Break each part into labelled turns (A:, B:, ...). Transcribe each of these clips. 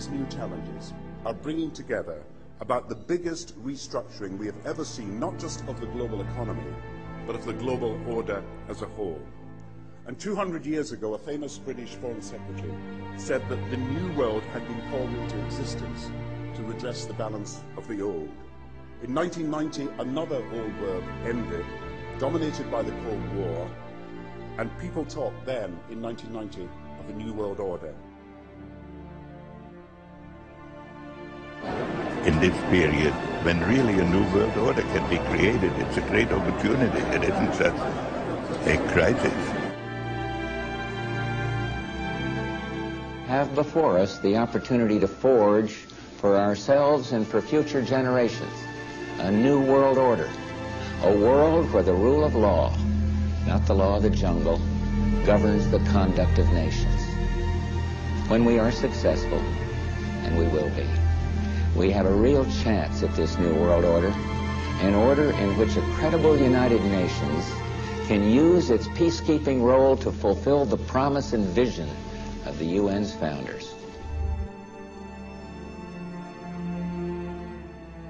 A: these new challenges are bringing together about the biggest restructuring we have ever seen, not just of the global economy, but of the global order as a whole. And 200 years ago, a famous British Foreign Secretary said that the new world had been called into existence to redress the balance of the old. In 1990, another old world ended, dominated by the Cold War, and people talked then, in 1990, of a new world order.
B: In this period, when really a new world order can be created, it's a great opportunity. It isn't just a crisis.
C: Have before us the opportunity to forge for ourselves and for future generations a new world order, a world where the rule of law, not the law of the jungle, governs the conduct of nations. When we are successful, and we will be, we have a real chance at this new world order, an order in which a credible United Nations can use its peacekeeping role to fulfill the promise and vision of the UN's founders.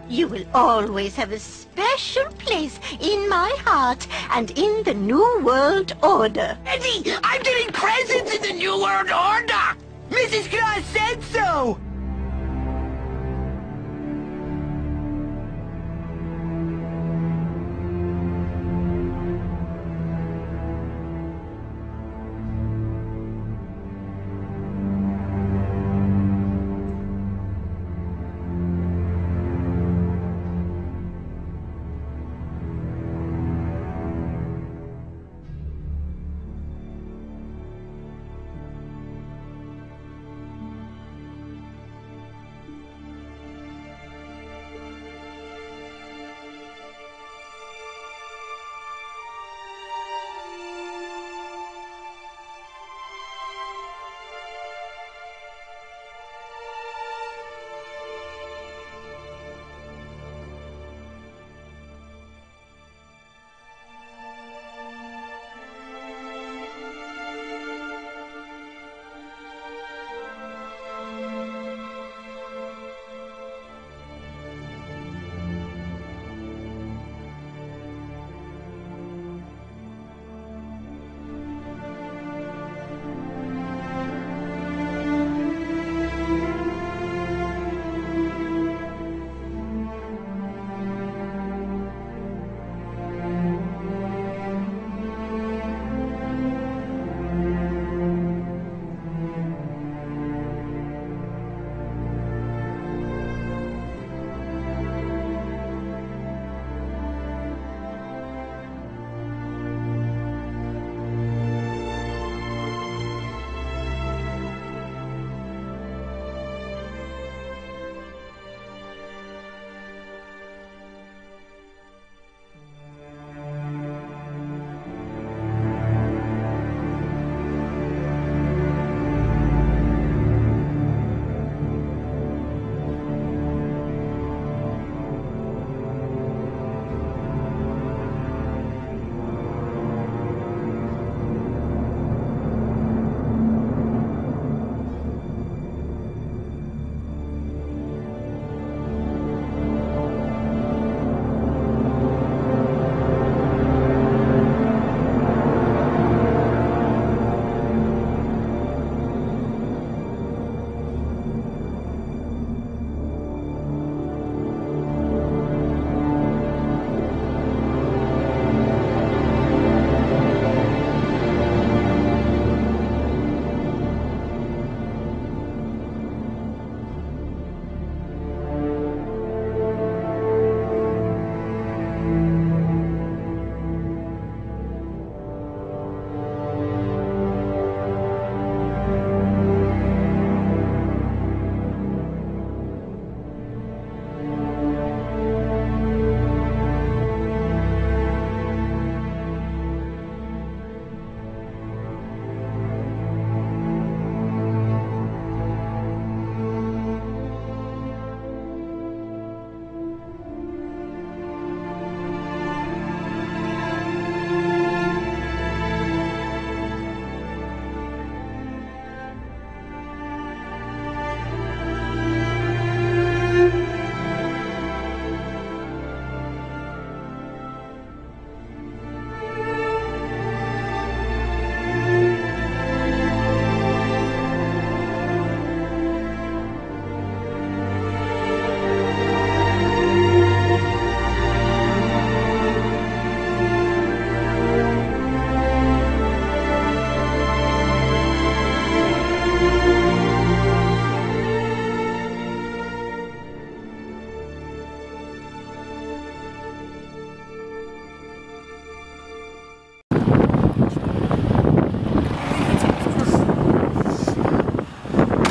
D: You will always have a special place in my heart and in the New World Order.
E: Eddie, I'm getting presents in the New World Order! Mrs. Claus said so!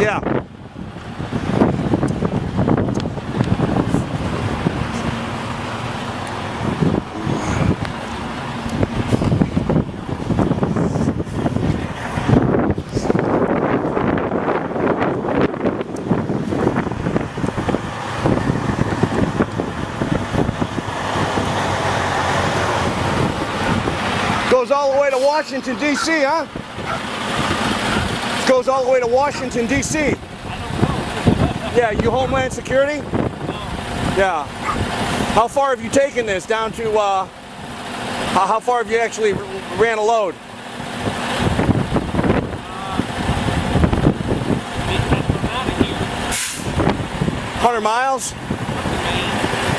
F: Yeah. Goes all the way to Washington, D.C., huh? Goes all the way to Washington, D.C. Yeah, you Homeland Security? Yeah. How far have you taken this down to, how far have you actually ran a load? 100 miles?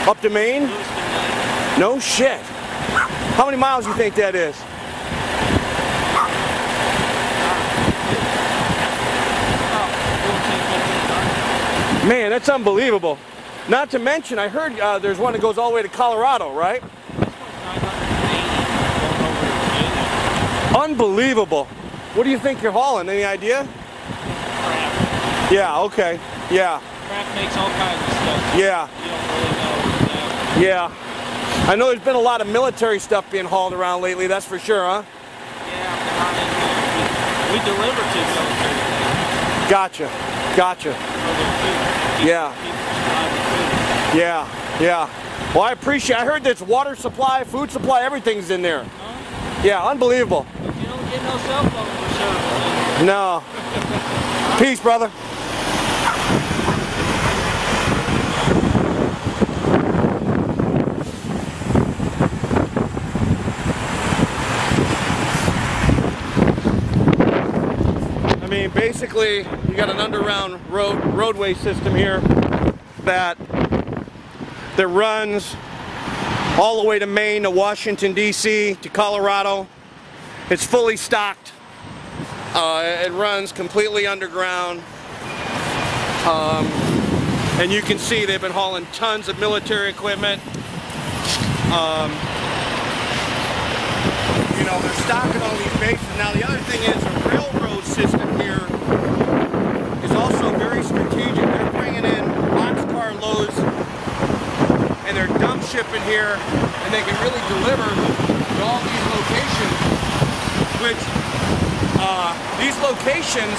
F: Up to Maine? No shit. How many miles do you think that is? Man, that's unbelievable. Not to mention, I heard there's one that goes all the way to Colorado, right? Unbelievable. What do you think you're hauling? Any idea?
G: Crap.
F: Yeah, okay. Yeah.
G: Crap makes all kinds of stuff.
F: Yeah.
G: You don't really know.
F: Yeah. I know there's been a lot of military stuff being hauled around lately, that's for sure, huh?
G: Yeah, we deliver to military things.
F: Gotcha. Gotcha. Yeah. Yeah. Yeah. Well, I appreciate it. I heard there's water supply, food supply, everything's in there.
G: Huh?
F: Yeah, unbelievable.
G: But you don't get no cell phone service.
F: No. Peace, brother. I mean, basically, you got an underground roadway system here that runs all the way to Maine, to Washington, D.C., to Colorado. It's fully stocked. It runs completely underground. And you can see they've been hauling tons of military equipment. You know, they're stocking all these bases. Now, the other thing is the railroad system here is also very strategic. They're bringing in boxcar loads and they're dump shipping here, and they can really deliver to all these locations, which these locations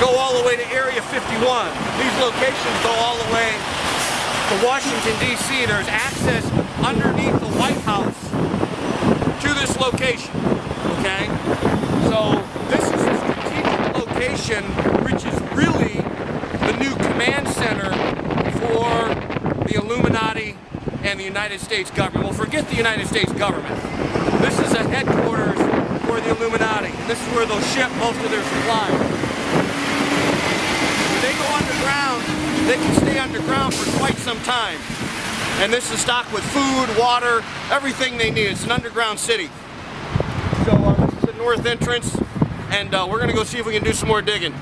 F: go all the way to Area 51. These locations go all the way to Washington, D.C. There's access underneath the White House to this location, okay? So this is a strategic location, which is really the new command center for the Illuminati and the United States government. Well, forget the United States government. This is a headquarters for the Illuminati. This is where they'll ship most of their supplies. When they go underground, they can stay underground for quite some time. And this is stocked with food, water, everything they need. It's an underground city. So this is the north entrance, and we're going to go see if we can do some more digging.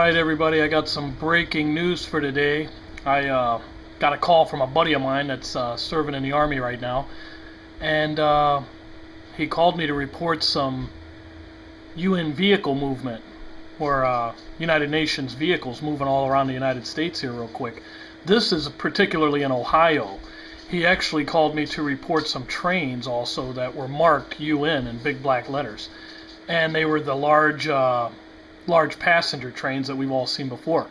H: Alright everybody, I got some breaking news for today. I got a call from a buddy of mine that's serving in the Army right now, and he called me to report some UN vehicle movement, or United Nations vehicles moving all around the United States here real quick. This is particularly in Ohio. He actually called me to report some trains also that were marked UN in big black letters, and they were the large passenger trains that we've all seen before.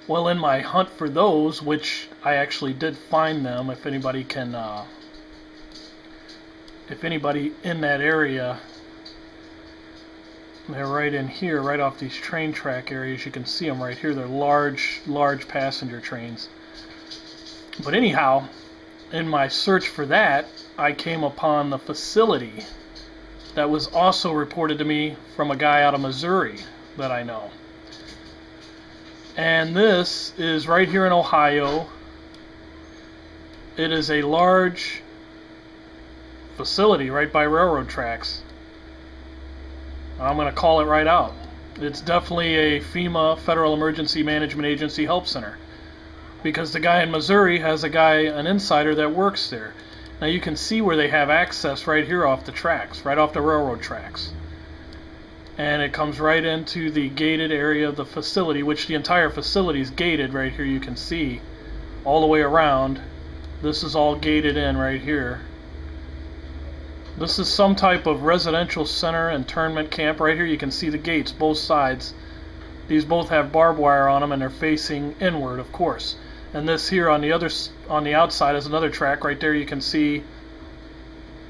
H: Well, in my hunt for those, which I actually did find them, if anybody can, if anybody in that area, they're right in here, right off these train track areas. You can see them right here. They're large passenger trains. But anyhow, in my search for that, I came upon the facility that was also reported to me from a guy out of Missouri that I know. And this is right here in Ohio. It is a large facility right by railroad tracks. I'm going to call it right out. It's definitely a FEMA, Federal Emergency Management Agency help center, because the guy in Missouri has an insider that works there. Now you can see where they have access right here off the tracks, right off the railroad tracks. And it comes right into the gated area of the facility, which the entire facility is gated right here. You can see all the way around. This is all gated in right here. This is some type of residential center, internment camp. Right here you can see the gates, both sides. These both have barbed wire on them, and they're facing inward, of course. And this here on the outside is another track. Right there you can see,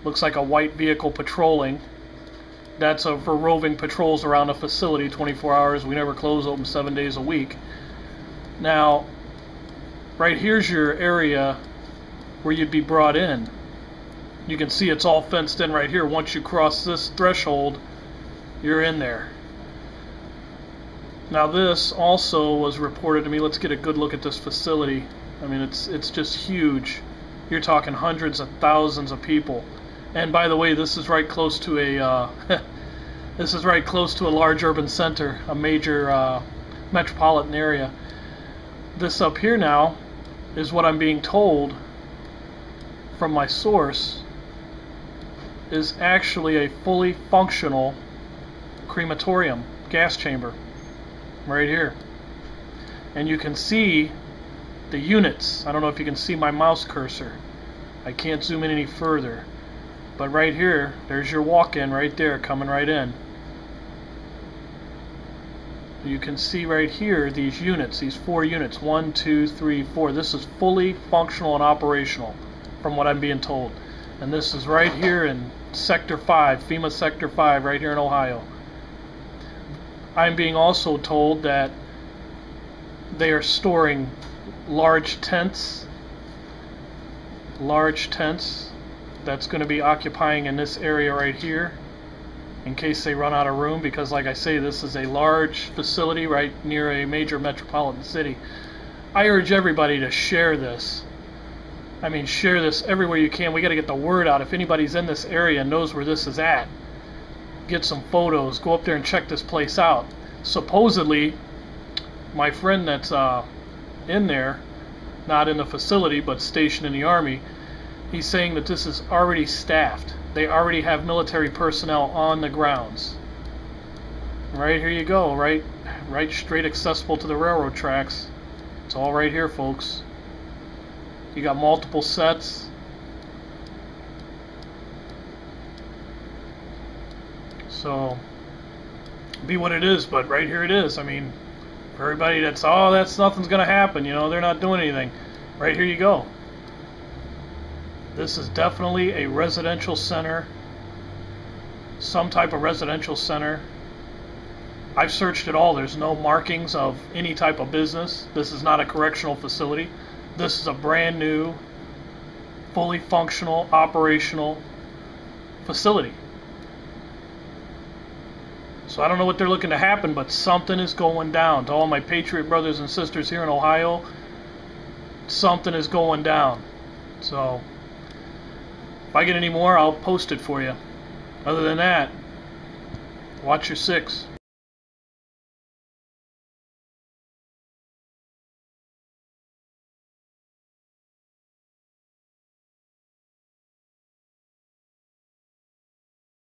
H: looks like a white vehicle patrolling. That's for roving patrols around the facility 24 hours. We never close, open 7 days a week. Now, right here's your area where you'd be brought in. You can see it's all fenced in right here. Once you cross this threshold, you're in there. Now this also was reported to me. Let's get a good look at this facility. I mean, it's just huge. You're talking hundreds of thousands of people. And by the way, this is right close to a large urban center, a major metropolitan area. This up here now is what I'm being told from my source is actually a fully functional crematorium, gas chamber, right here. And you can see the units. I don't know if you can see my mouse cursor. I can't zoom in any further. But right here, there's your walk-in right there, coming right in. You can see right here these units, these 4 units, 1, 2, 3, 4. This is fully functional and operational from what I'm being told. And this is right here in Sector 5, FEMA Sector 5, right here in Ohio. I'm being also told that they are storing large tents that's going to be occupying in this area right here in case they run out of room, because like I say, this is a large facility right near a major metropolitan city. I urge everybody to share this. I mean, share this everywhere you can. We got to get the word out. If anybody's in this area and knows where this is at, get some photos, go up there and check this place out. Supposedly, my friend that's in there, not in the facility but stationed in the Army, he's saying that this is already staffed. They already have military personnel on the grounds. Right here you go, right straight accessible to the railroad tracks. It's all right here, folks. You got multiple sets. So, be what it is, but right here it is. I mean, for everybody that's nothing's gonna happen, you know, they're not doing anything. Right here you go. This is definitely a residential center, some type of residential center. I've searched it all. There's no markings of any type of business. This is not a correctional facility. This is a brand new, fully functional, operational facility. So I don't know what they're looking to happen, but something is going down. To all my Patriot brothers and sisters here in Ohio, something is going down. So if I get any more, I'll post it for you. Other than that, watch your 6.